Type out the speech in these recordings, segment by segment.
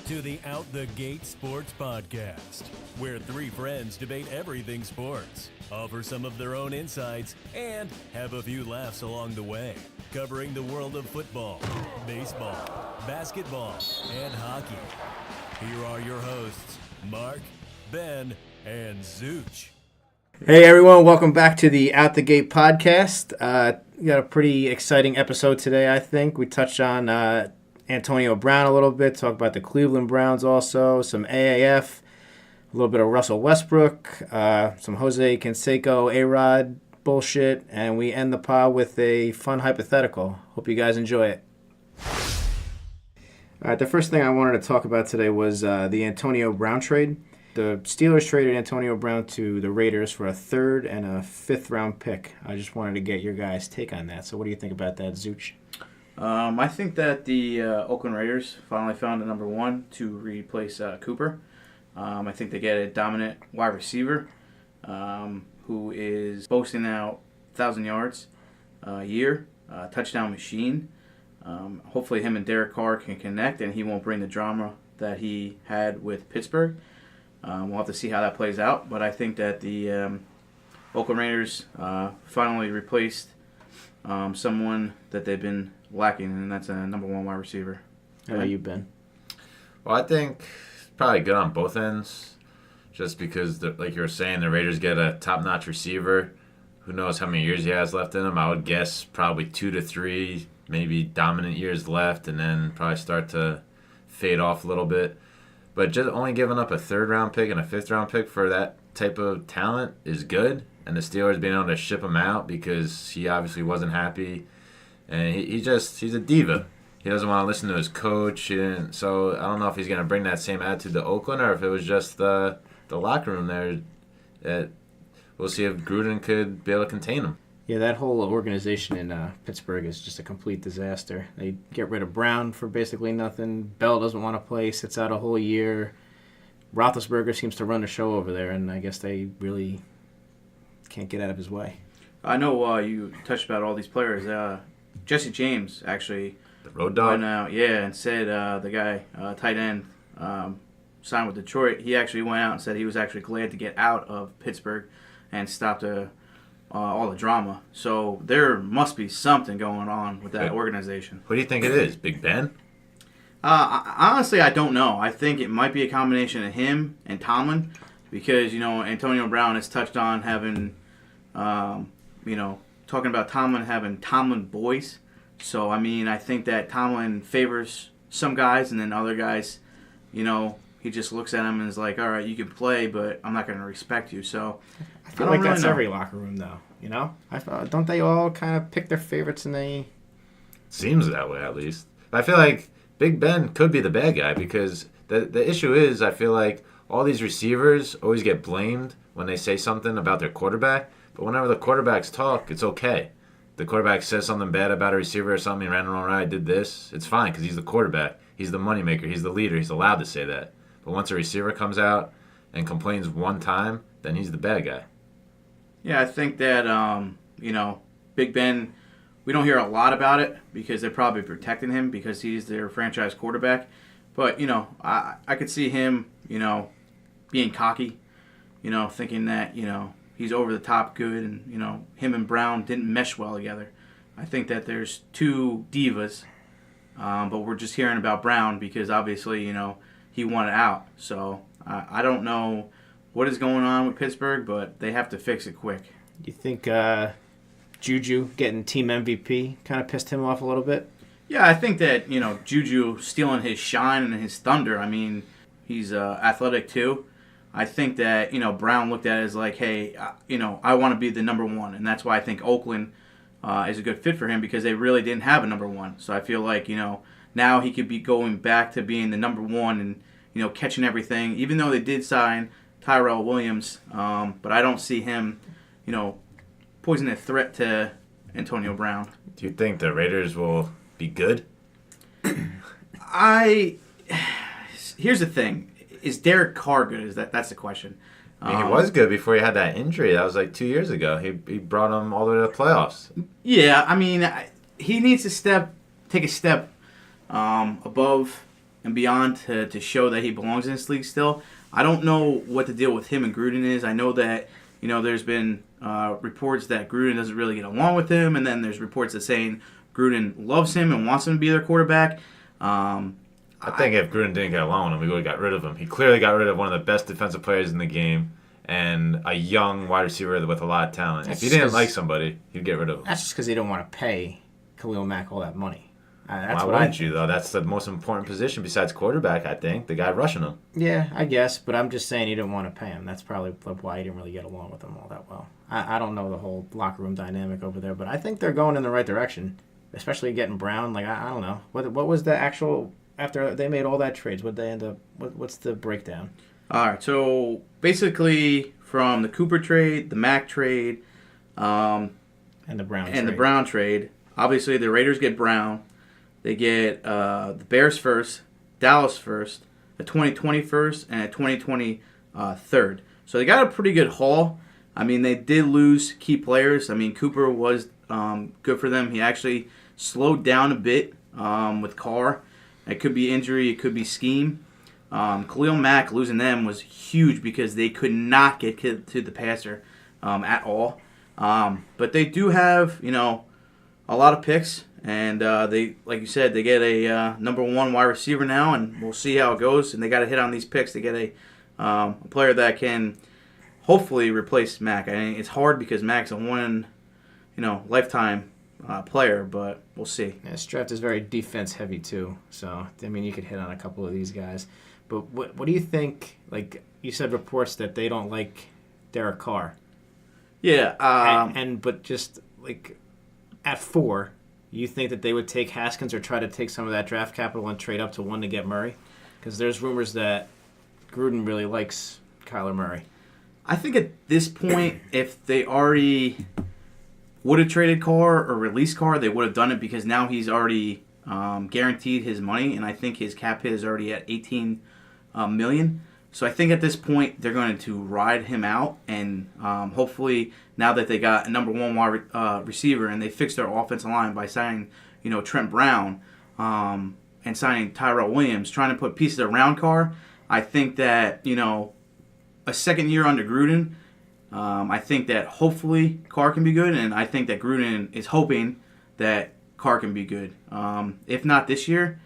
to the Out the Gate Sports Podcast, where three friends debate everything sports, offer some of their own insights, and have a few laughs along the way, covering the world of football, baseball, basketball, and hockey. Here are your hosts, Mark, Ben, and Zooch. Hey everyone, welcome back to the Out the Gate Podcast. We got a pretty exciting episode today, I think. We touched on Antonio Brown a little bit, talk about the Cleveland Browns also, some AAF, a little bit of Russell Westbrook, some Jose Canseco, A-Rod bullshit, and we end the pod with a fun hypothetical. Hope you guys enjoy it. All right, the first thing I wanted to talk about today was the Antonio Brown trade. The Steelers traded Antonio Brown to the Raiders for a third and a fifth-round pick. I just wanted to get your guys' take on that. So what do you think about that, Zooch? I think that the Oakland Raiders finally found a number one to replace Cooper. I think they get a dominant wide receiver who is boasting now 1,000 yards a year, touchdown machine. Hopefully him and Derek Carr can connect and he won't bring the drama that he had with Pittsburgh. We'll have to see how that plays out, but I think that the Oakland Raiders finally replaced someone that they've been lacking, and that's a number one wide receiver. How about you, Ben? Well, I think it's probably good on both ends, just because, like you were saying, the Raiders get a top-notch receiver. Who knows how many years he has left in him? I would guess probably 2 to 3, maybe dominant years left, and then probably start to fade off a little bit. But just only giving up a third-round pick and a fifth-round pick for that type of talent is good. And the Steelers being able to ship him out because he obviously wasn't happy. And he's a diva. He doesn't want to listen to his coach. So I don't know if he's going to bring that same attitude to Oakland or if it was just the locker room there. We'll see if Gruden could be able to contain him. Yeah, that whole organization in Pittsburgh is just a complete disaster. They get rid of Brown for basically nothing. Bell doesn't want to play, sits out a whole year. Roethlisberger seems to run the show over there, and I guess they really can't get out of his way. I know you touched about all these players. Jesse James actually The road dog? went out, and said the guy, tight end, signed with Detroit. He actually went out and said he was actually glad to get out of Pittsburgh and stopped all the drama. So there must be something going on with that organization. What do you think it is? Big Ben? Honestly, I don't know. I think it might be a combination of him and Tomlin because, Antonio Brown has touched on having, talking about Tomlin having Tomlin boys. So, I think that Tomlin favors some guys and then other guys, he just looks at them and is like, all right, you can play, but I'm not going to respect you. So I feel like that's every locker room, though. Don't they all kind of pick their favorites and they... Seems that way, at least. But I feel like Big Ben could be the bad guy because the issue is I feel like all these receivers always get blamed when they say something about their quarterback. But whenever the quarterbacks talk, it's okay. The quarterback says something bad about a receiver or something, ran around, I did this. It's fine because he's the quarterback. He's the moneymaker. He's the leader. He's allowed to say that. But once a receiver comes out and complains one time, then he's the bad guy. Yeah, I think that, Big Ben, we don't hear a lot about it because they're probably protecting him because he's their franchise quarterback. But, I could see him, being cocky, thinking that, he's over the top good and, him and Brown didn't mesh well together. I think that there's two divas, but we're just hearing about Brown because obviously, he wanted out. So I don't know what is going on with Pittsburgh, but they have to fix it quick. You think Juju getting team MVP kind of pissed him off a little bit? Yeah, I think that, Juju stealing his shine and his thunder. He's athletic too. I think that, Brown looked at it as like, hey, I want to be the number one. And that's why I think Oakland is a good fit for him because they really didn't have a number one. So I feel like, now he could be going back to being the number one and, catching everything, even though they did sign Tyrell Williams. But I don't see him, posing a threat to Antonio Brown. Do you think the Raiders will be good? Here's the thing. Is Derek Carr good? That's the question. He was good before he had that injury. That was like 2 years ago. He brought him all the way to the playoffs. Yeah, he needs to take a step above and beyond to show that he belongs in this league still. I don't know what the deal with him and Gruden is. I know that, there's been reports that Gruden doesn't really get along with him, and then there's reports that saying Gruden loves him and wants him to be their quarterback. I think if Gruden didn't get along with him, we would have got rid of him. He clearly got rid of one of the best defensive players in the game and a young wide receiver with a lot of talent. If he didn't like somebody, he'd get rid of him. That's just because he didn't want to pay Khalil Mack all that money. Why wouldn't you, though? That's the most important position besides quarterback, I think. The guy rushing him. Yeah, I guess, but I'm just saying he didn't want to pay him. That's probably why he didn't really get along with him all that well. I don't know the whole locker room dynamic over there, but I think they're going in the right direction, especially getting Brown. Like, I don't know. What was the actual, after they made all that trades, what'd they end up, what's the breakdown? All right, so basically from the Cooper trade, the Mack trade, and the Brown trade, obviously the Raiders get Brown. They get the Bears first, Dallas first, a 2020 first, and a 2020 third. So they got a pretty good haul. I mean, they did lose key players. I mean, Cooper was good for them. He actually slowed down a bit with Carr. It could be injury. It could be scheme. Khalil Mack, losing them was huge because they could not get to the passer at all. But they do have, a lot of picks. And they, like you said, they get a number one wide receiver now, and we'll see how it goes. And they got to hit on these picks to get a player that can hopefully replace Mack. I mean, it's hard because Mack's a lifetime player, but we'll see. Yeah, this draft is very defense heavy too. So I mean, you could hit on a couple of these guys. But what do you think? Like you said, reports that they don't like Derek Carr. Yeah, but just like at 4. You think that they would take Haskins or try to take some of that draft capital and trade up to 1 to get Murray? Because there's rumors that Gruden really likes Kyler Murray. I think at this point, if they already would have traded Carr or released Carr, they would have done it because now he's already guaranteed his money, and I think his cap hit is already at $18 million. So I think at this point they're going to ride him out, and hopefully now that they got a number one wide receiver and they fixed their offensive line by signing, Trent Brown and signing Tyrell Williams, trying to put pieces around Carr, I think that a second year under Gruden, I think that hopefully Carr can be good, and I think that Gruden is hoping that Carr can be good. If not this year,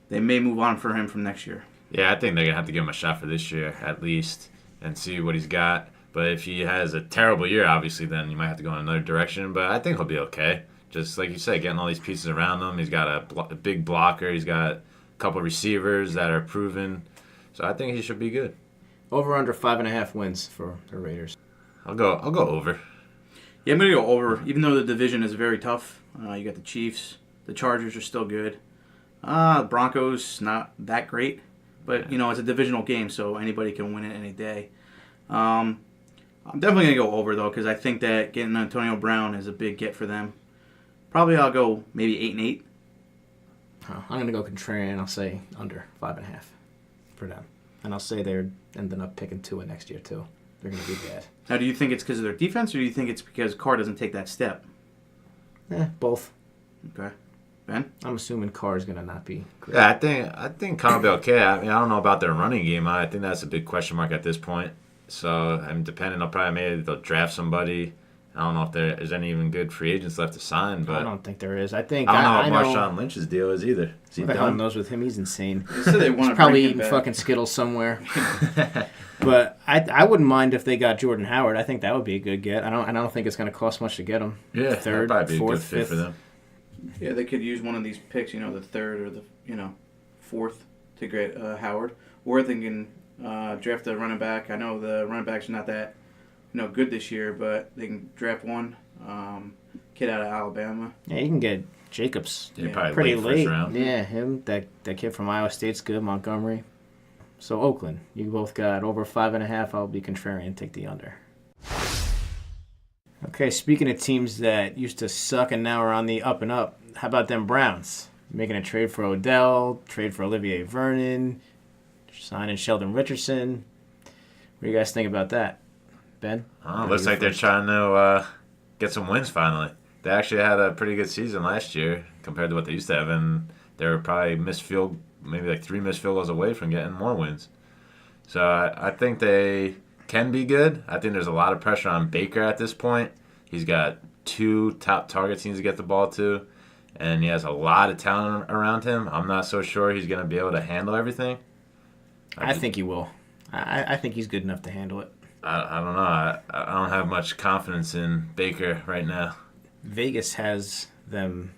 they may move on for him from next year. Yeah, I think they're going to have to give him a shot for this year at least and see what he's got. But if he has a terrible year, obviously, then you might have to go in another direction. But I think he'll be okay. Just like you said, getting all these pieces around him. He's got a big blocker. He's got a couple receivers that are proven. So I think he should be good. Over under 5.5 wins for the Raiders. I'll go over. Yeah, I'm going to go over. Even though the division is very tough, you got the Chiefs. The Chargers are still good. Broncos, not that great. But, it's a divisional game, so anybody can win it any day. I'm definitely going to go over, though, because I think that getting Antonio Brown is a big get for them. Probably I'll go maybe 8-8. I'm going to go contrarian. I'll say under 5.5 for them. And I'll say they're ending up picking Tua next year, too. They're going to be bad. Now, do you think it's because of their defense, or do you think it's because Carr doesn't take that step? Both. Okay. Ben? I'm assuming Carr is going to not be great. Yeah, I think Carr will be okay. I mean, I don't know about their running game. I think that's a big question mark at this point. So, depending on maybe they'll draft somebody. I don't know if there's any even good free agents left to sign. But I don't think there is. I don't know what Marshawn Lynch's deal is either. Is he Who the hell done? knows with him? He's insane. They said they want He's probably eating fucking Skittles somewhere. But I wouldn't mind if they got Jordan Howard. I think that would be a good get. I don't think it's going to cost much to get him. Yeah, third, that'd probably be fourth, a good fit fifth. for them. Yeah, they could use one of these picks, the third or the, fourth to get Howard. Or they can draft a running back. I know the running backs are not that, good this year, but they can draft one kid out of Alabama. Yeah, you can get Jacobs. Yeah, probably pretty late. first round. Yeah, him. That kid from Iowa State's good. Montgomery. So Oakland, you both got over 5.5. I'll be contrarian. Take the under. Okay, speaking of teams that used to suck and now are on the up and up, how about them Browns? Making a trade for Odell, trade for Olivier Vernon, signing Sheldon Richardson. What do you guys think about that? Ben? Looks like they're trying to get some wins finally. They actually had a pretty good season last year compared to what they used to have, and they were probably missed field maybe like 3 missed field goals away from getting more wins. So I think they can be good. I think there's a lot of pressure on Baker at this point. He's got 2 top targets he needs to get the ball to, and he has a lot of talent around him. I'm not so sure he's going to be able to handle everything. I think he will. I think he's good enough to handle it. I don't know. I don't have much confidence in Baker right now. Vegas has them.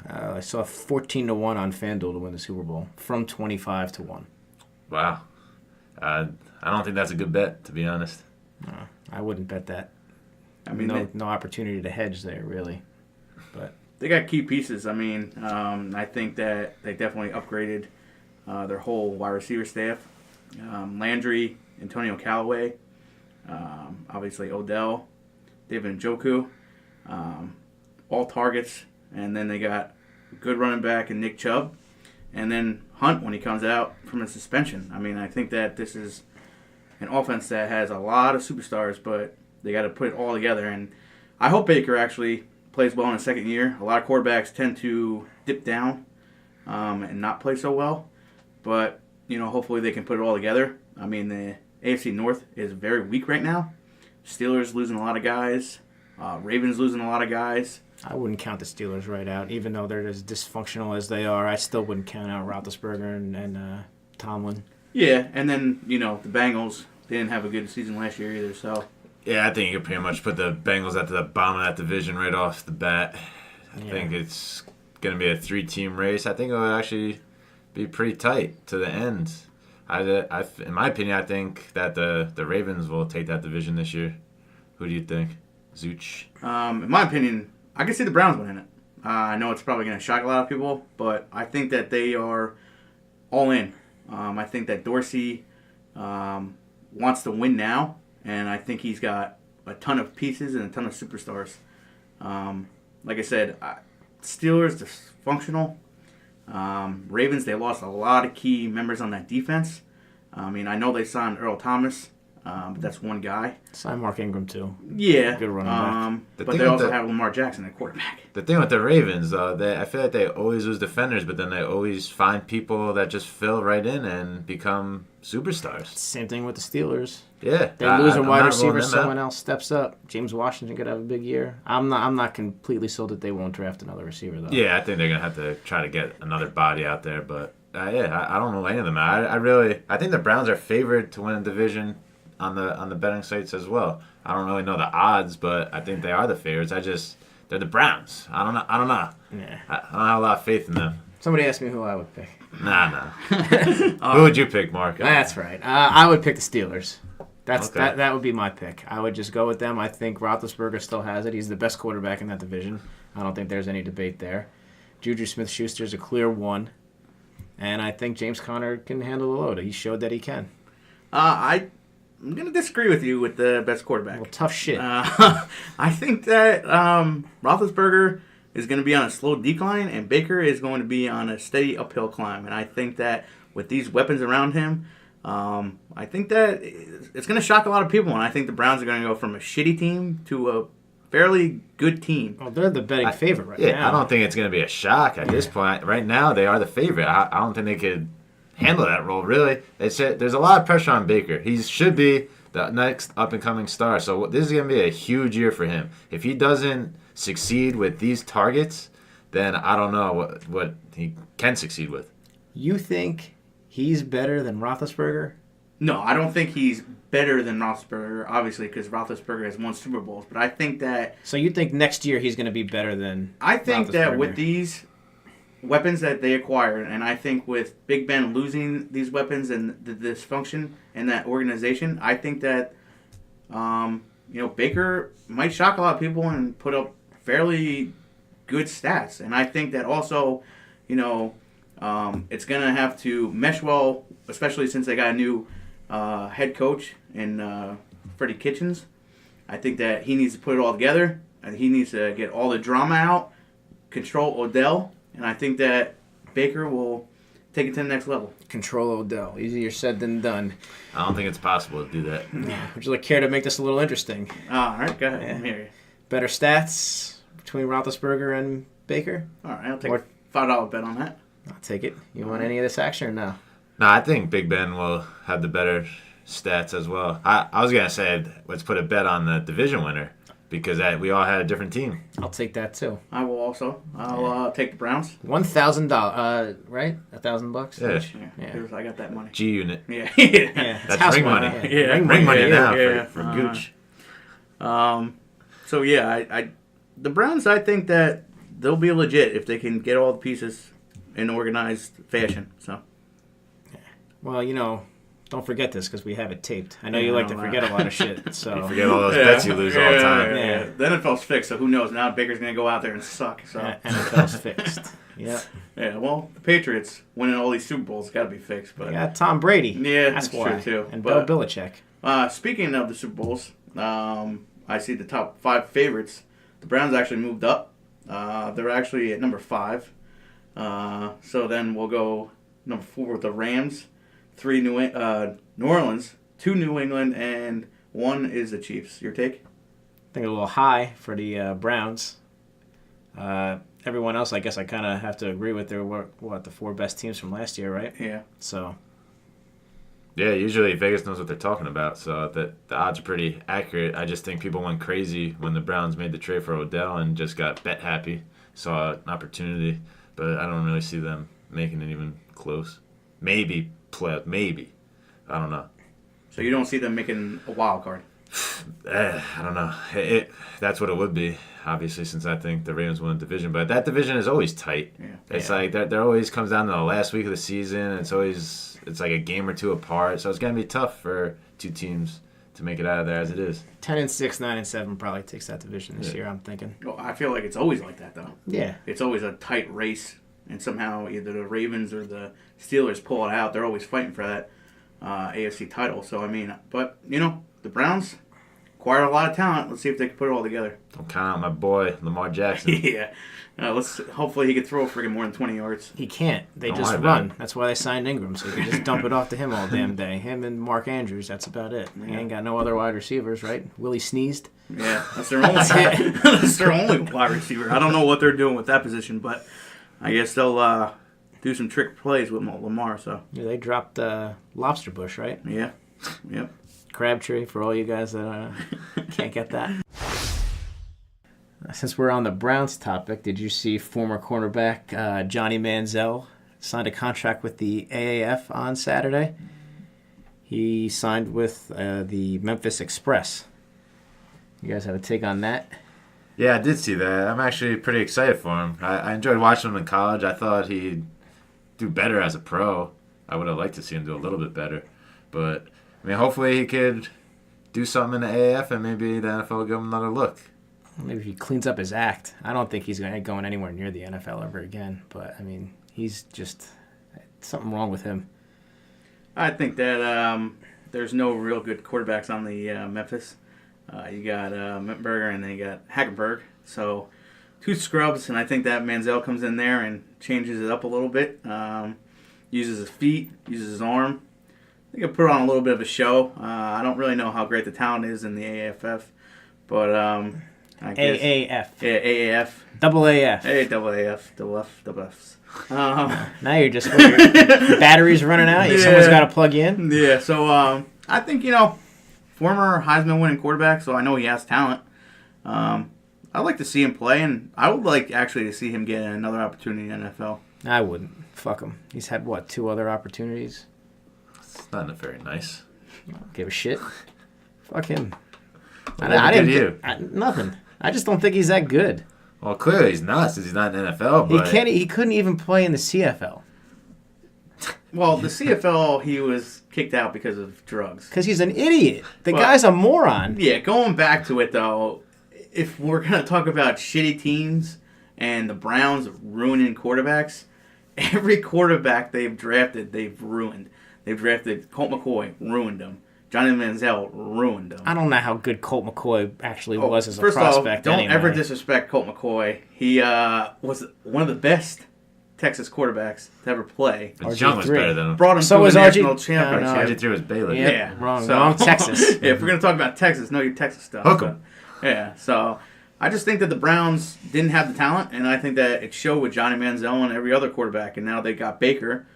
I saw 14-1 on FanDuel to win the Super Bowl from 25-1. Wow. I don't think that's a good bet, to be honest. No, I wouldn't bet that. I mean, no opportunity to hedge there, really. But they got key pieces. I mean, I think that they definitely upgraded their whole wide receiver staff. Landry, Antonio Callaway, obviously Odell, David Njoku, all targets. And then they got a good running back in Nick Chubb. And then Hunt when he comes out from his suspension. I mean, I think that this is an offense that has a lot of superstars, but they got to put it all together. And I hope Baker actually plays well in his second year. A lot of quarterbacks tend to dip down and not play so well. But, hopefully they can put it all together. I mean, the AFC North is very weak right now. Steelers losing a lot of guys. Ravens losing a lot of guys. I wouldn't count the Steelers right out. Even though they're as dysfunctional as they are, I still wouldn't count out Roethlisberger and Tomlin. Yeah, and then, the Bengals, they didn't have a good season last year either, so. Yeah, I think you could pretty much put the Bengals at the bottom of that division right off the bat. I think it's going to be a 3-team race. I think it will actually be pretty tight to the end. In my opinion, I think that the Ravens will take that division this year. Who do you think? Zooch? In my opinion, I can see the Browns winning it. I know it's probably going to shock a lot of people, but I think that they are all in. I think that Dorsey wants to win now, and I think he's got a ton of pieces and a ton of superstars. Like I said, Steelers, dysfunctional. Ravens, they lost a lot of key members on that defense. I mean, I know they signed Earl Thomas, but that's one guy. Sign Mark Ingram, too. Yeah. Good running back. But they also have Lamar Jackson at quarterback. The thing with the Ravens, though, I feel like they always lose defenders, but then they always find people that just fill right in and become superstars. Same thing with the Steelers. Yeah. They lose a wide receiver, someone else steps up. James Washington could have a big year. I'm not completely sold that they won't draft another receiver, though. Yeah, I think they're going to have to try to get another body out there, but I don't know any of them. I think the Browns are favored to win a division on the betting sites as well. I don't really know the odds, but I think they are the favorites. They're the Browns. I don't know. Yeah. I don't have a lot of faith in them. Somebody asked me who I would pick. Nah. Who would you pick, Mark? That's right. I would pick the Steelers. Okay. That would be my pick. I would just go with them. I think Roethlisberger still has it. He's the best quarterback in that division. I don't think there's any debate there. Juju Smith-Schuster's a clear one. And I think James Conner can handle the load. He showed that he can. I'm going to disagree with you with the best quarterback. Well, tough shit. I think that Roethlisberger is going to be on a slow decline, and Baker is going to be on a steady uphill climb. And I think that with these weapons around him, I think that it's going to shock a lot of people. And I think the Browns are going to go from a shitty team to a fairly good team. Well, they're the betting favorite right now. Yeah, I don't think it's going to be a shock at this point. Right now, they are the favorite. I don't think they could handle that role, really. They said there's a lot of pressure on Baker. He should be the next up-and-coming star. So this is going to be a huge year for him. If he doesn't succeed with these targets, then I don't know what he can succeed with. You think he's better than Roethlisberger? No, I don't think he's better than Roethlisberger, obviously, because Roethlisberger has won Super Bowls. But I think that... So you think next year he's going to be better than I think that with these weapons that they acquired, and I think with Big Ben losing these weapons and the dysfunction in that organization, I think that Baker might shock a lot of people and put up fairly good stats. And I think that also, it's going to have to mesh well, especially since they got a new head coach in Freddie Kitchens. I think that he needs to put it all together, and he needs to get all the drama out, control Odell, and I think that Baker will take it to the next level. Control Odell. Easier said than done. I don't think it's possible to do that. Yeah. Would you care to make this a little interesting? All right, go ahead. Yeah. I'm here. Better stats between Roethlisberger and Baker? All right, I'll take a $5 bet on that. I'll take it. You want any of this action or no? No, I think Big Ben will have the better stats as well. I was going to say, let's put a bet on the division winner because we all had a different team. I'll take that too. I will also. I'll take the Browns. $1,000, right? $1,000 Yeah. each? Yeah. I got that money. G Unit. Yeah. Yeah, it's That's house ring money. Yeah. Ring money now yeah. for Gooch. So yeah, the Browns. I think that they'll be legit if they can get all the pieces in organized fashion. So. Well, don't forget this because we have it taped. I know you like to forget a lot of shit. So You forget all those bets you lose all the time. Yeah. The NFL's fixed, so who knows? Now Baker's going to go out there and suck. So NFL's fixed. Yep. Yeah, well, the Patriots winning all these Super Bowls got to be fixed. But We got Tom Brady. yeah, That's that's why. true too. And But, Bill Belichick. speaking of the Super Bowls, I see the top 5 favorites. The Browns actually moved up. They're actually at number 5. So then we'll go number 4 with the Rams, 3 New Orleans, 2 New England, and 1 is the Chiefs. Your take? I think a little high for the Browns. Everyone else, I guess I kind of have to agree with. They're the 4 best teams from last year, right? Yeah. So Yeah, usually Vegas knows what they're talking about, so the odds are pretty accurate. I just think people went crazy when the Browns made the trade for Odell and just got bet happy, saw an opportunity, but I don't really see them making it even close. Maybe. I don't know. So you don't see them making a wild card? I don't know. That's what it would be, obviously, since I think the Ravens won the division. But that division is always tight. Yeah. It's like there always comes down to the last week of the season. It's like a game or 2 apart. So it's going to be tough for 2 teams to make it out of there as it is. 10-6, 9-7 probably takes that division this year, I'm thinking. Well, I feel like it's always like that, though. Yeah. It's always a tight race, and somehow either the Ravens or the Steelers pull it out. They're always fighting for that AFC title. So, I mean, but, the Browns acquired a lot of talent. Let's see if they can put it all together. Don't count out my boy, Lamar Jackson. Yeah. Hopefully he can throw friggin' more than 20 yards. He can't. They Don't just lie about run. it. That's why they signed Ingram, so you can just dump it off to him all damn day. Him and Mark Andrews, that's about it. He ain't got no other wide receivers, right? Willie sneezed. Yeah, that's their only that's their only wide receiver. I don't know what they're doing with that position, but I guess they'll do some trick plays with Lamar. So Yeah, they dropped Lobster Bush, right? yeah, yep. Crabtree for all you guys that can't get that. Since we're on the Browns topic, did you see former cornerback Johnny Manziel signed a contract with the AAF on Saturday? He signed with the Memphis Express. You guys have a take on that? Yeah, I did see that. I'm actually pretty excited for him. I enjoyed watching him in college. I thought he'd do better as a pro. I would have liked to see him do a little bit better. But, I mean, hopefully he could do something in the AAF and maybe the NFL will give him another look. Maybe if he cleans up his act. I don't think he's going anywhere near the NFL ever again. But, I mean, he's just something wrong with him. I think that there's no real good quarterbacks on the Memphis. You got Mentberger and then you got Hackenberg. So 2 scrubs, and I think that Manziel comes in there and changes it up a little bit. Uses his feet, uses his arm. I think he'll put on a little bit of a show. I don't really know how great the talent is in the AAFF, but I guess AAF. Yeah, AAF. Double AF. Hey, double AF, double F, double Fs. Now you're just your battery's running out. Someone's got to plug you in. Yeah, so I think former Heisman winning quarterback, so I know he has talent. I'd like to see him play, and I would like actually to see him get another opportunity in the NFL. I wouldn't. Fuck him. He's had, 2 other opportunities? It's not very nice. Don't give a shit. Fuck him. What did he do? Nothing. I just don't think he's that good. Well, clearly he's not since he's not in the NFL. But He couldn't even play in the CFL. Well, the CFL, he was kicked out because of drugs. Because he's an idiot. The guy's a moron. Yeah, going back to it, though, if we're going to talk about shitty teams and the Browns ruining quarterbacks, every quarterback they've drafted, they've ruined. They've drafted Colt McCoy, ruined him. Johnny Manziel ruined him. I don't know how good Colt McCoy actually was as a first prospect. Off, don't anyway. ever disrespect Colt McCoy. He was one of the best Texas quarterbacks to ever play. But Young was better than him. Brought him So to was a RG national championship. RG3 was Baylor. Yep. Yeah, Wrong Texas. If we're gonna talk about Texas, know your Texas stuff. Hook 'em. Yeah, so I just think that the Browns didn't have the talent, and I think that it showed with Johnny Manziel and every other quarterback, and now they got Baker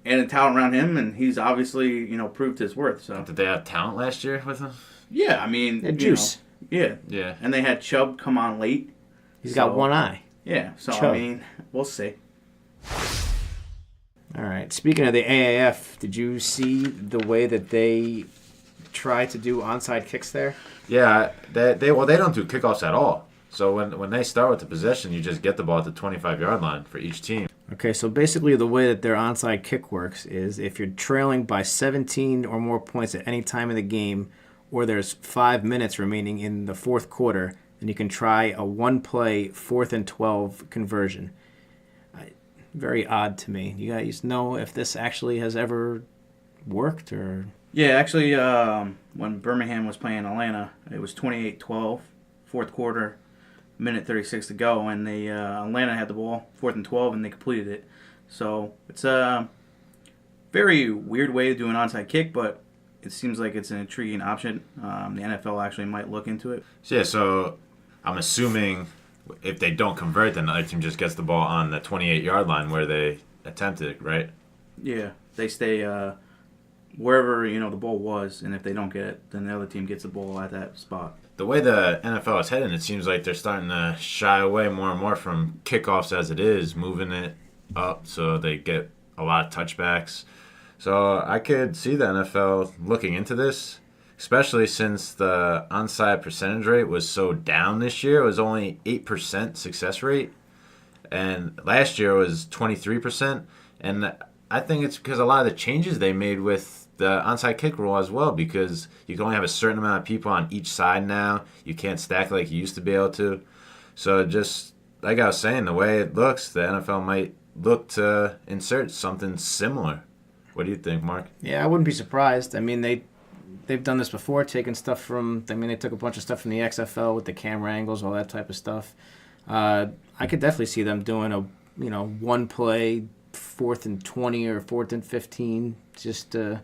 and the talent around him, and he's obviously, proved his worth. So Did they have talent last year with him? yeah, I mean, juice. Yeah. And they had Chubb come on late. He's got one eye. Yeah, so Chubb. I mean, we'll see. All right. Speaking of the AAF, did you see the way that they try to do onside kicks there? Yeah, they don't do kickoffs at all. So when they start with the possession, you just get the ball at the 25-yard line for each team. Okay, so basically the way that their onside kick works is if you're trailing by 17 or more points at any time in the game, or there's 5 minutes remaining in the fourth quarter, then you can try a one-play 4th and 12 conversion. Very odd to me. You guys know if this actually has ever worked or... Yeah, actually, when Birmingham was playing Atlanta, it was 28-12, fourth quarter, minute 36 to go, and Atlanta had the ball, 4th and 12, and they completed it. So it's a very weird way to do an onside kick, but it seems like it's an intriguing option. The NFL actually might look into it. So I'm assuming if they don't convert, then the other team just gets the ball on the 28-yard line where they attempted it, right? Yeah, they stay wherever the ball was, and if they don't get it, then the other team gets the ball at that spot. The way the NFL is heading, it seems like they're starting to shy away more and more from kickoffs as it is, moving it up so they get a lot of touchbacks. So I could see the NFL looking into this, especially since the onside percentage rate was so down this year. It was only 8% success rate, and last year it was 23%. And I think it's because a lot of the changes they made with the onside kick rule as well, because you can only have a certain amount of people on each side now. You can't stack like you used to be able to. So just like I was saying, the way it looks, the NFL might look to insert something similar. What do you think, Mark? Yeah, I wouldn't be surprised. I mean, they've done this before, taking stuff from... I mean, they took a bunch of stuff from the XFL with the camera angles, all that type of stuff. I could definitely see them doing a, one play, 4th and 20 or 4th and 15, just to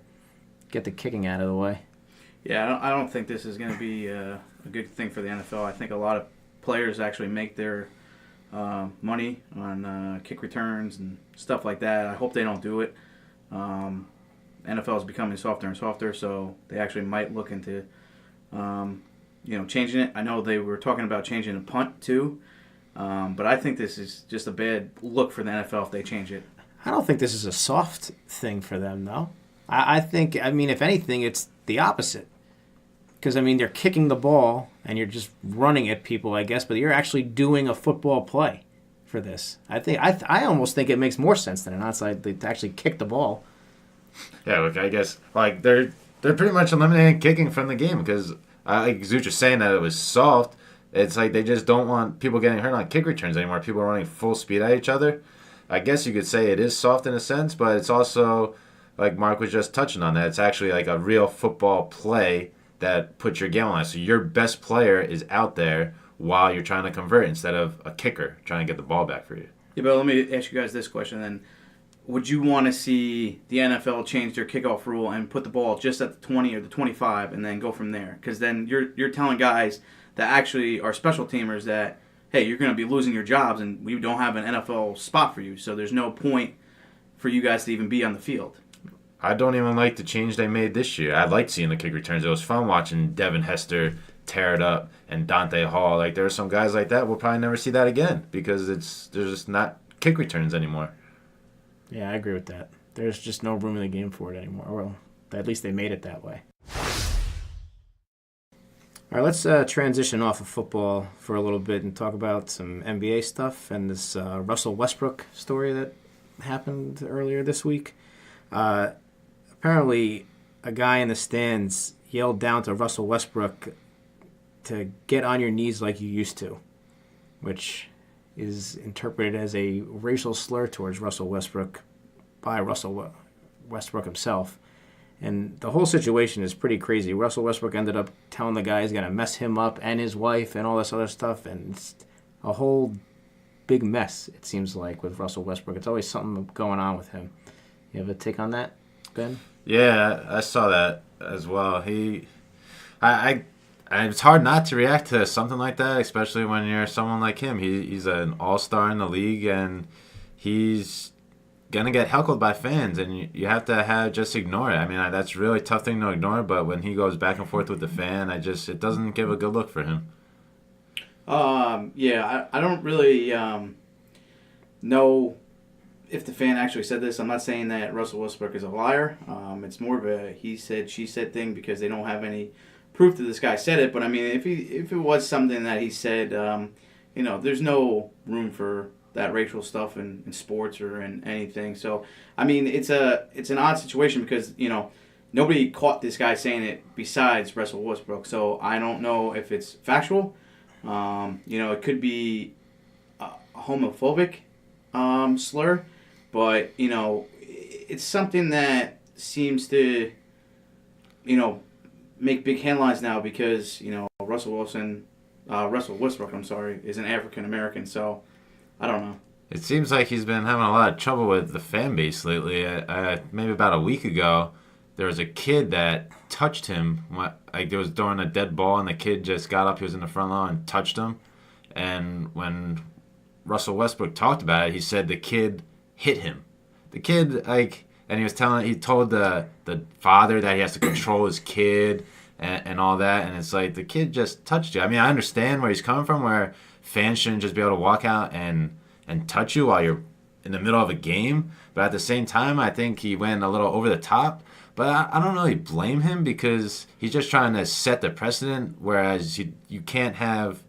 get the kicking out of the way. Yeah, I don't think this is going to be a good thing for the NFL. I think a lot of players actually make their money on kick returns and stuff like that. I hope they don't do it. NFL is becoming softer and softer, so they actually might look into, changing it. I know they were talking about changing a punt too, but I think this is just a bad look for the NFL if they change it. I don't think this is a soft thing for them, though. I think, if anything, it's the opposite. Because, they're kicking the ball, and you're just running at people, I guess, but you're actually doing a football play for this. I almost think it makes more sense than an onside to actually kick the ball. Yeah, look, I guess they're pretty much eliminating kicking from the game because, like Zuch saying that it was soft. It's like they just don't want people getting hurt on kick returns anymore. People are running full speed at each other. I guess you could say it is soft in a sense, but it's also, like Mark was just touching on that, it's actually like a real football play that puts your game on. So your best player is out there while you're trying to convert instead of a kicker trying to get the ball back for you. Yeah, but let me ask you guys this question then. Would you want to see the NFL change their kickoff rule and put the ball just at the 20 or the 25 and then go from there? Because then you're telling guys that actually are special teamers that, hey, you're going to be losing your jobs and we don't have an NFL spot for you, so there's no point for you guys to even be on the field. I don't even like the change they made this year. I liked seeing the kick returns. It was fun watching Devin Hester tear it up and Dante Hall. Like, there are some guys like that. We'll probably never see that again because there's just not kick returns anymore. Yeah, I agree with that. There's just no room in the game for it anymore. Well, at least they made it that way. All right, let's transition off of football for a little bit and talk about some NBA stuff and this Russell Westbrook story that happened earlier this week. Apparently, a guy in the stands yelled down to Russell Westbrook to get on your knees like you used to, which is interpreted as a racial slur towards Russell Westbrook by Russell Westbrook himself. And the whole situation is pretty crazy. Russell Westbrook ended up telling the guy he's going to mess him up and his wife and all this other stuff. And it's a whole big mess, it seems like, with Russell Westbrook. It's always something going on with him. You have a take on that, Ben? Yeah, I saw that as well. I And it's hard not to react to something like that, especially when you're someone like him. He's an all-star in the league, and he's gonna get heckled by fans, and you have to just ignore it. I mean, that's a really tough thing to ignore. But when he goes back and forth with the fan, it doesn't give a good look for him. Yeah, I don't really know if the fan actually said this. I'm not saying that Russell Westbrook is a liar. It's more of a he said, she said thing because they don't have any proof that this guy said it. But I mean, if it was something that he said, there's no room for that racial stuff in sports or in anything. So I mean, it's an odd situation because nobody caught this guy saying it besides Russell Westbrook. So I don't know if it's factual. It could be a homophobic slur, but it's something that seems to make big headlines now because Russell Westbrook, is an African American. So I don't know. It seems like he's been having a lot of trouble with the fan base lately. Maybe about a week ago, there was a kid that touched him. Like, there was throwing a dead ball, and the kid just got up. He was in the front lawn and touched him. And when Russell Westbrook talked about it, he said the kid hit him. The kid, and he told the father that he has to control his kid and all that. And it's like, the kid just touched you. I mean, I understand where he's coming from, where fans shouldn't just be able to walk out and touch you while you're in the middle of a game. But at the same time, I think he went a little over the top. But I don't really blame him because he's just trying to set the precedent, whereas you can't have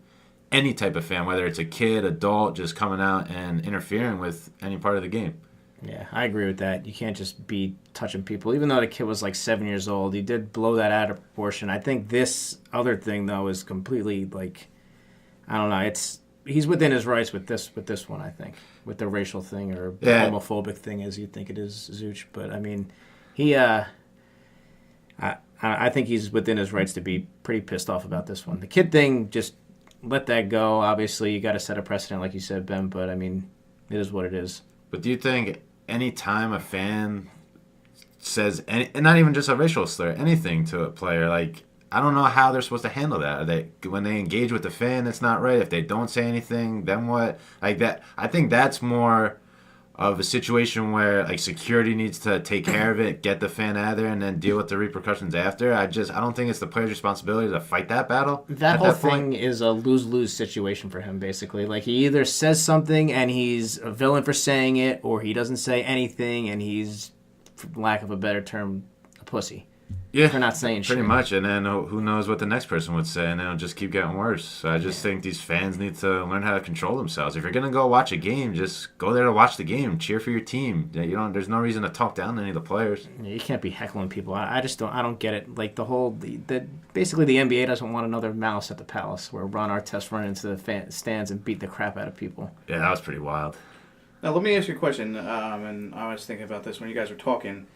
any type of fan, whether it's a kid, adult, just coming out and interfering with any part of the game. Yeah, I agree with that. You can't just be touching people. Even though the kid was 7 years old, he did blow that out of proportion. I think this other thing, though, is completely, I don't know. He's within his rights with this one, I think, with the racial thing or the homophobic thing, as you think it is, Zuch. But, I mean, I think he's within his rights to be pretty pissed off about this one. The kid thing, just let that go. Obviously, you got to set a precedent, like you said, Ben. But I mean, it is what it is. But do you think any time a fan says and not even just a racial slur, anything to a player, I don't know how they're supposed to handle that. When they engage with the fan, it's not right. If they don't say anything, then what? That. I think that's more of a situation where security needs to take care of it, get the fan out of there, and then deal with the repercussions after. I don't think it's the player's responsibility to fight that battle. That whole thing is a lose-lose situation for him, basically. He either says something and he's a villain for saying it, or he doesn't say anything and he's, for lack of a better term, a pussy. Yeah, for not saying shit. Pretty much, and then who knows what the next person would say, and it'll just keep getting worse. So I just think these fans need to learn how to control themselves. If you're gonna go watch a game, just go there to watch the game, cheer for your team. There's no reason to talk down to any of the players. Yeah, you can't be heckling people. I just don't. I don't get it. Basically the NBA doesn't want another Malice at the Palace, where Ron Artest run into the stands and beat the crap out of people. Yeah, that was pretty wild. Now let me ask you a question, and I was thinking about this when you guys were talking.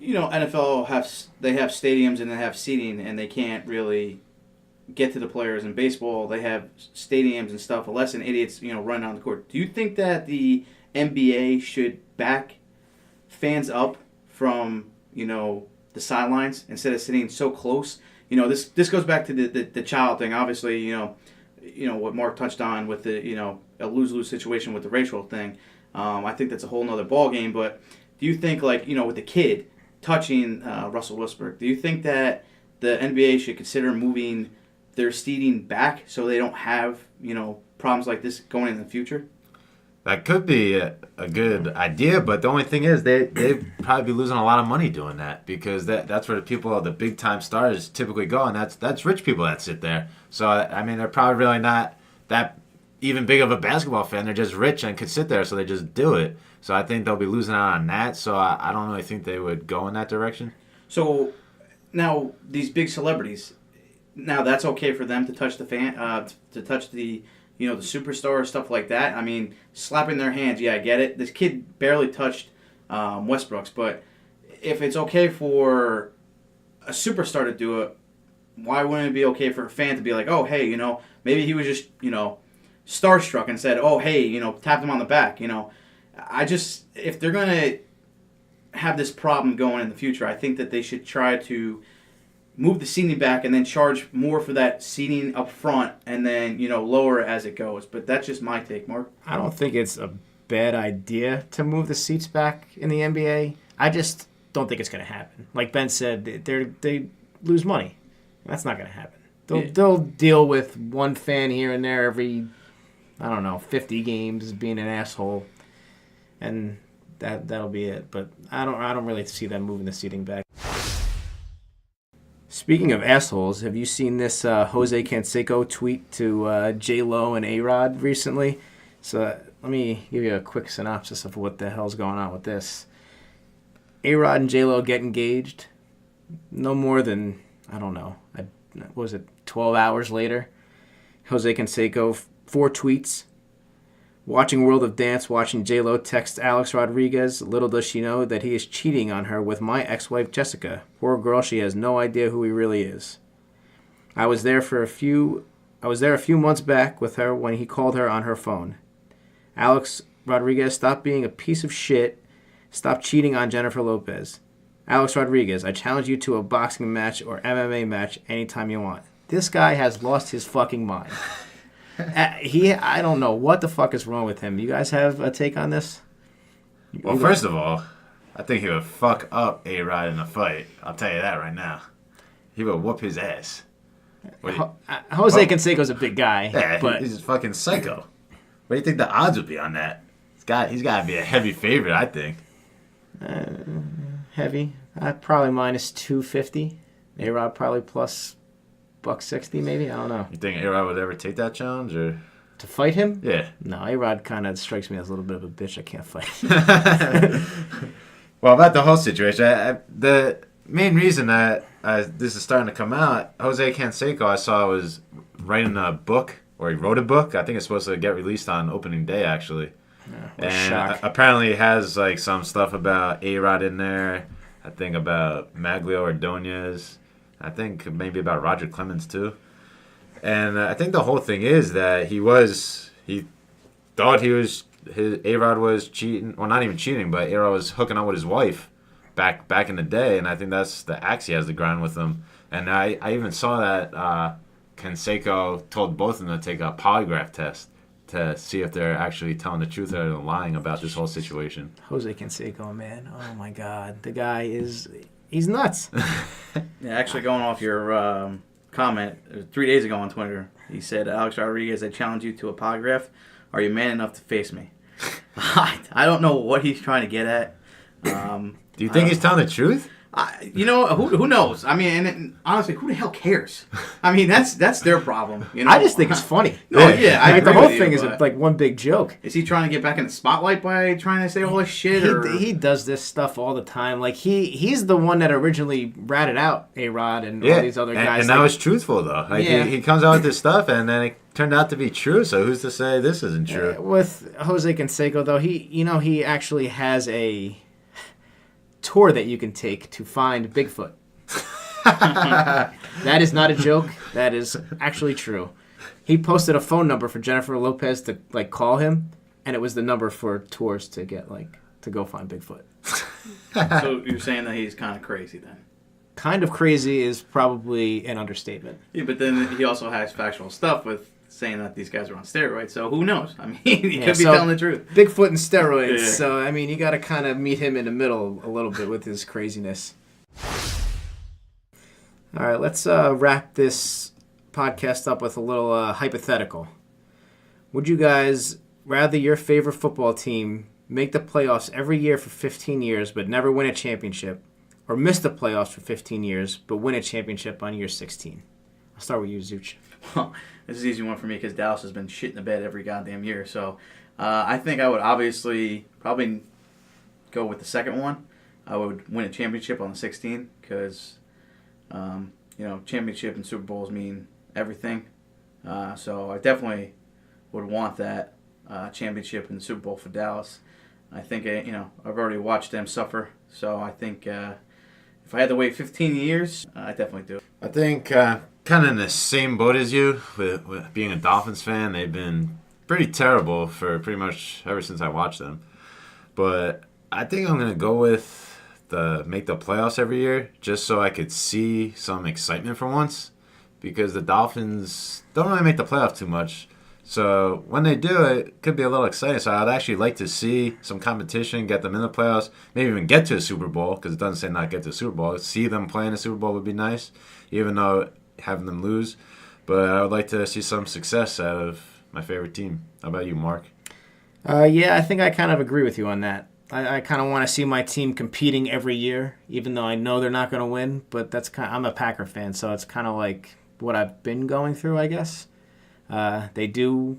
NFL have stadiums and they have seating, and they can't really get to the players. In baseball, they have stadiums and stuff. Less than idiots, run on the court. Do you think that the NBA should back fans up from the sidelines instead of sitting so close? This goes back to the child thing. Obviously, what Mark touched on with the a lose-lose situation with the racial thing. I think that's a whole nother ball game. But do you think with the kid touching Russell Westbrook, do you think that the NBA should consider moving their seating back so they don't have, problems like this going in the future? That could be a good idea, but the only thing is they'd probably be losing a lot of money doing that, because that's where the big-time stars typically go, and that's rich people that sit there. So, I mean, they're probably really not that even big of a basketball fan. They're just rich and could sit there, so they just do it. So I think they'll be losing out on that. So I don't really think they would go in that direction. So now these big celebrities, now that's okay for them to touch the fan, to touch the the superstar, stuff like that. I mean, slapping their hands, yeah, I get it. This kid barely touched Westbrook's, but if it's okay for a superstar to do it, why wouldn't it be okay for a fan to be like, oh, hey, maybe he was just starstruck and said, oh, hey, tapped him on the back, if they're going to have this problem going in the future, I think that they should try to move the seating back and then charge more for that seating up front and then, lower as it goes. But that's just my take, Mark. I don't think it's a bad idea to move the seats back in the NBA. I just don't think it's going to happen. Like Ben said, they lose money. That's not going to happen. They'll deal with one fan here and there every, 50 games being an asshole, and that'll be it. But I don't really see them moving the seating back. Speaking of assholes, have you seen this Jose Canseco tweet to J-Lo and A-Rod recently? So let me give you a quick synopsis of what the hell's going on with this. A-Rod and J-Lo get engaged. No more than, 12 hours later. Jose Canseco, 4 tweets. Watching World of Dance, watching J-Lo text Alex Rodriguez. Little does she know that he is cheating on her with my ex-wife Jessica. Poor girl, she has no idea who he really is. I was there a few months back with her when he called her on her phone. Alex Rodriguez, stop being a piece of shit. Stop cheating on Jennifer Lopez. Alex Rodriguez, I challenge you to a boxing match or MMA match anytime you want. This guy has lost his fucking mind. I don't know what the fuck is wrong with him. You guys have a take on this? Well, first of all, I think he would fuck up A-Rod in a fight. I'll tell you that right now. He would whoop his ass. Jose Canseco's a big guy. Yeah, but he's a fucking psycho. What do you think the odds would be on that? He's got to be a heavy favorite, I think. Heavy. Probably minus 250. A-Rod probably plus $160 maybe. I don't know. You think A-Rod would ever take that challenge, or to fight him? Yeah. No, A-Rod kind of strikes me as a little bit of a bitch. I can't fight. Well, about the whole situation, the main reason that this is starting to come out, Jose Canseco, I saw, was writing a book, or he wrote a book. I think it's supposed to get released on opening day, actually. Yeah, and apparently it has like some stuff about A-Rod in there. I think about Maglio Ordonez. I think maybe about Roger Clemens too. And I think the whole thing is that he thought A-Rod was cheating. Well, not even cheating, but A-Rod was hooking up with his wife back in the day. And I think that's the axe he has to grind with him. And I even saw that Canseco told both of them to take a polygraph test to see if they're actually telling the truth or lying about this whole situation. Jose Canseco, man. Oh, my God. The guy he's nuts. Yeah, actually going off your comment 3 days ago on Twitter, he said, Alex Rodriguez, I challenge you to a polygraph. Are you man enough to face me? I don't know what he's trying to get at. Do you think he's telling the truth? Who knows? I mean, and honestly, who the hell cares? I mean, that's their problem. I just think it's funny. No, yeah, I agree the whole with thing you, is like one big joke. Is he trying to get back in the spotlight by trying to say all this shit? He does this stuff all the time. Like he's the one that originally ratted out A-Rod and all these other guys. And that was truthful though. Like he comes out with this stuff, and then it turned out to be true. So who's to say this isn't true? With Jose Canseco though, he actually has a tour that you can take to find Bigfoot. That is not a joke. That is actually true. He posted a phone number for Jennifer Lopez to call him, and it was the number for tours to get to go find Bigfoot. So you're saying that he's kind of crazy then? Kind of crazy is probably an understatement. Yeah, but then he also has factual stuff with saying that these guys are on steroids, so who knows? I mean, he could be telling the truth. Bigfoot and steroids, Yeah. So, I mean, you got to kind of meet him in the middle a little bit with his craziness. All right, let's wrap this podcast up with a little hypothetical. Would you guys rather your favorite football team make the playoffs every year for 15 years but never win a championship, or miss the playoffs for 15 years but win a championship on year 16? I'll start with you, Zuch. Well, this is an easy one for me because Dallas has been shit in the bed every goddamn year. So I think I would obviously probably go with the second one. I would win a championship on the 16 because, championship and Super Bowls mean everything. So I definitely would want that championship and Super Bowl for Dallas. I think, I've already watched them suffer. So I think if I had to wait 15 years, I definitely do. I think kind of in the same boat as you with being a Dolphins fan. They've been pretty terrible for pretty much ever since I watched them. But I think I'm going to go with make the playoffs every year just so I could see some excitement for once, because the Dolphins don't really make the playoffs too much. So when they do, it could be a little exciting. So I'd actually like to see some competition, get them in the playoffs, maybe even get to a Super Bowl, because it doesn't say not get to a Super Bowl. See them play in a Super Bowl would be nice, even though having them lose. But I would like to see some success out of my favorite team. How about you, Mark? Yeah, I think I kind of agree with you on that. I kind of want to see my team competing every year, even though I know they're not going to win. But I'm a Packer fan, so it's kind of like what I've been going through, I guess. They do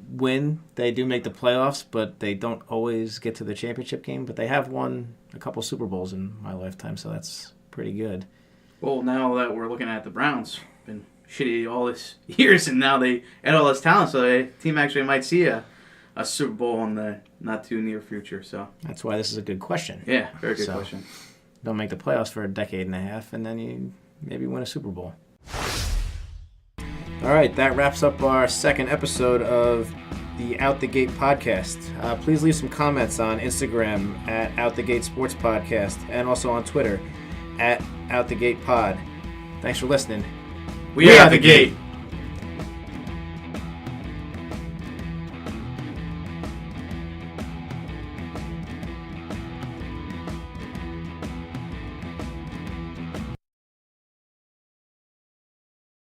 win. They do make the playoffs, but they don't always get to the championship game. But they have won a couple Super Bowls in my lifetime, so that's pretty good. Well, now that we're looking at the Browns, been shitty all this years, and now they add all this talent, so the team actually might see a Super Bowl in the not too near future. So that's why this is a good question. Yeah, very good question. Don't make the playoffs for a decade and a half, and then you maybe win a Super Bowl. All right, that wraps up our second episode of the Out the Gate podcast. Please leave some comments on Instagram at Out the Gate Sports Podcast, and also on Twitter at Out the Gate Pod. Thanks for listening. We are the gate.